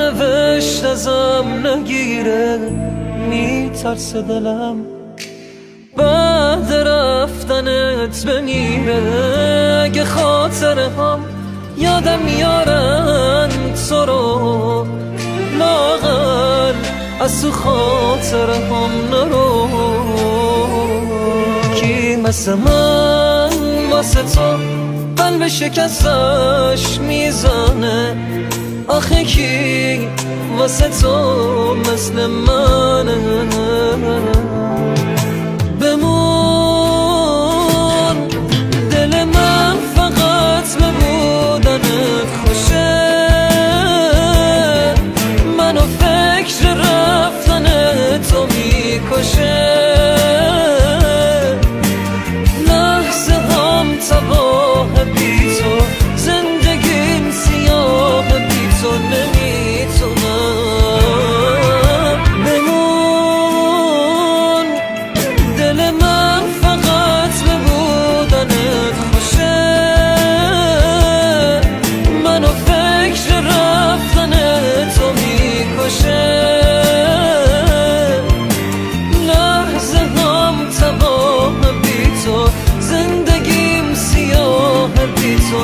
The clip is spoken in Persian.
سرنوشت ازم نگیره، میترسه دلم بعد رفتنت بمیره. اگه خاطره هم یادم میارن تو رو، لااقل از تو خاطره هم نرو. کی مثل من واسه تو قلب شکستش میزنه؟ آخه کی واسه تو مثل منه؟ بمون دل من فقط به بودنت خوشه، منو فکر رفتن تو میکشه. لحظه هم تباه بی تو، زندگیم سیاه بی تو، نمیتونم. بمون دل من فقط به بودنت خوشه، منو فکر رفتن تو میکشه. لحظه هم تباه بی تو، زندگیم سیاه بی تو،